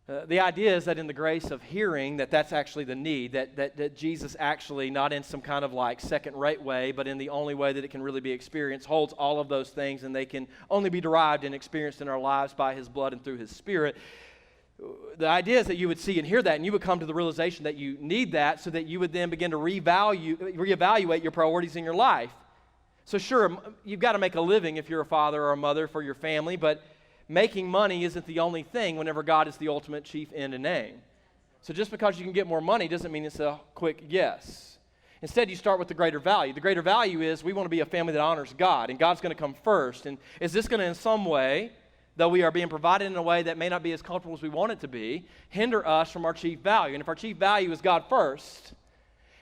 The idea is that in the grace of hearing, that's actually the need, that Jesus actually, not in some kind of like second-rate way, but in the only way that it can really be experienced, holds all of those things, and they can only be derived and experienced in our lives by His blood and through His Spirit. The idea is that you would see and hear that, and you would come to the realization that you need that, so that you would then begin to reevaluate your priorities in your life. So sure, you've got to make a living if you're a father or a mother for your family, but making money isn't the only thing whenever God is the ultimate chief end and aim. So just because you can get more money doesn't mean it's a quick yes. Instead, you start with the greater value. The greater value is we want to be a family that honors God, and God's going to come first. And is this going to in some way, though we are being provided in a way that may not be as comfortable as we want it to be, hinder us from our chief value? And if our chief value is God first,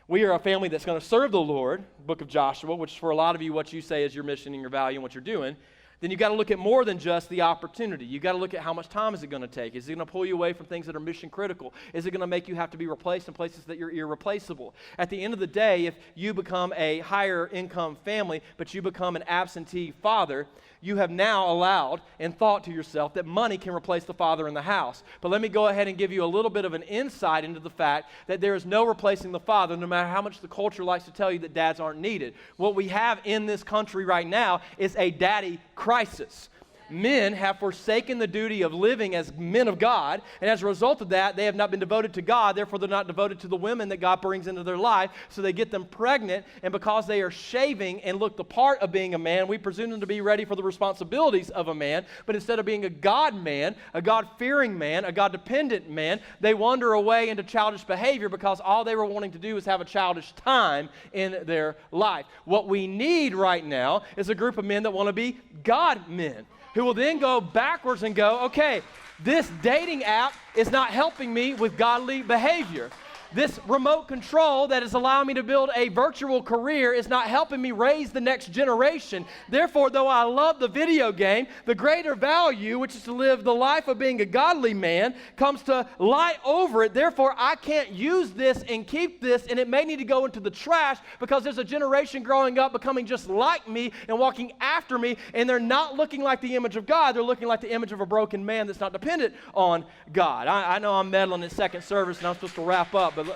we are a family that's going to serve the Lord, book of Joshua, which is for a lot of you what you say is your mission and your value and what you're doing. Then you've got to look at more than just the opportunity. You've got to look at how much time is it going to take. Is it going to pull you away from things that are mission critical? Is it going to make you have to be replaced in places that you're irreplaceable? At the end of the day, if you become a higher income family, but you become an absentee father, you have now allowed and thought to yourself that money can replace the father in the house. But let me go ahead and give you a little bit of an insight into the fact that there is no replacing the father, no matter how much the culture likes to tell you that dads aren't needed. What we have in this country right now is a daddy crisis. Men have forsaken the duty of living as men of God, and as a result of that, they have not been devoted to God. Therefore, they're not devoted to the women that God brings into their life, so they get them pregnant, and because they are shaving and look the part of being a man, we presume them to be ready for the responsibilities of a man, but instead of being a God man, a God-fearing man, a God-dependent man, they wander away into childish behavior because all they were wanting to do is have a childish time in their life. What we need right now is a group of men that want to be God men, who will then go backwards and go, okay, this dating app is not helping me with godly behavior. This remote control that is allowing me to build a virtual career is not helping me raise the next generation. Therefore, though I love the video game, the greater value, which is to live the life of being a godly man, comes to lie over it. Therefore, I can't use this and keep this, and it may need to go into the trash because there's a generation growing up becoming just like me and walking after me, and they're not looking like the image of God. They're looking like the image of a broken man that's not dependent on God. I know I'm meddling in second service, and I'm supposed to wrap up, but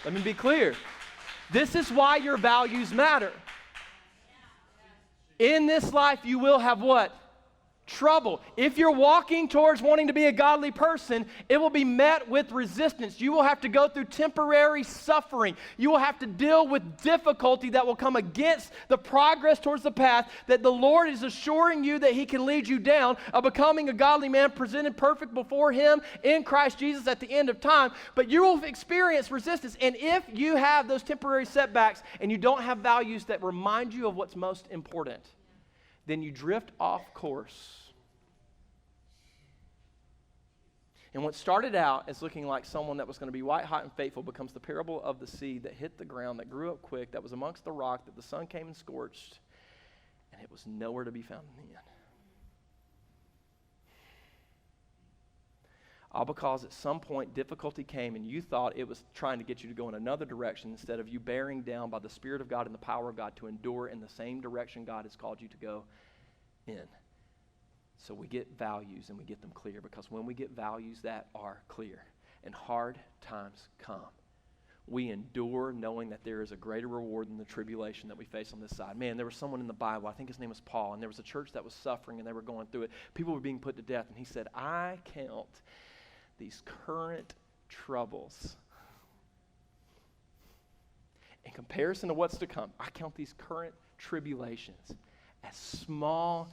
let me be clear. This is why your values matter. In this life, you will have what? Trouble. If you're walking towards wanting to be a godly person, it will be met with resistance. You will have to go through temporary suffering. You will have to deal with difficulty that will come against the progress towards the path that the Lord is assuring you that He can lead you down of becoming a godly man presented perfect before Him in Christ Jesus at the end of time. But you will experience resistance. And if you have those temporary setbacks and you don't have values that remind you of what's most important, then you drift off course. And what started out as looking like someone that was going to be white hot and faithful becomes the parable of the seed that hit the ground, that grew up quick, that was amongst the rock, that the sun came and scorched, and it was nowhere to be found in the end. All because at some point difficulty came and you thought it was trying to get you to go in another direction instead of you bearing down by the Spirit of God and the power of God to endure in the same direction God has called you to go in. So we get values and we get them clear, because when we get values that are clear and hard times come, we endure knowing that there is a greater reward than the tribulation that we face on this side. Man, there was someone in the Bible, I think his name was Paul, and there was a church that was suffering and they were going through it. People were being put to death, and he said, I count these current troubles in comparison to what's to come. I count these current tribulations as small,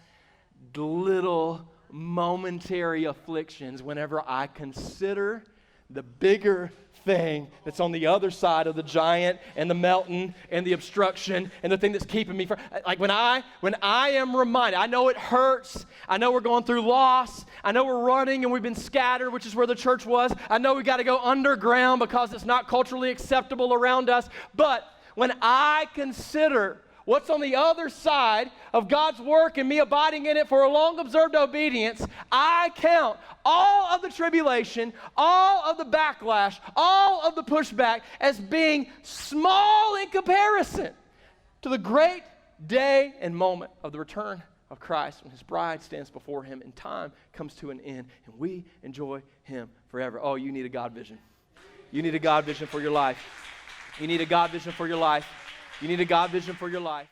little, momentary afflictions whenever I consider the bigger thing that's on the other side of the giant and the mountain and the obstruction and the thing that's keeping me from, like when I am reminded, I know it hurts, I know we're going through loss, I know we're running and we've been scattered, which is where the church was, I know we got to go underground because it's not culturally acceptable around us, but when I consider what's on the other side of God's work and me abiding in it for a long observed obedience, I count all of the tribulation, all of the backlash, all of the pushback as being small in comparison to the great day and moment of the return of Christ, when his bride stands before him and time comes to an end and we enjoy him forever. Oh, you need a God vision. You need a God vision for your life. You need a God vision for your life. You need a God vision for your life.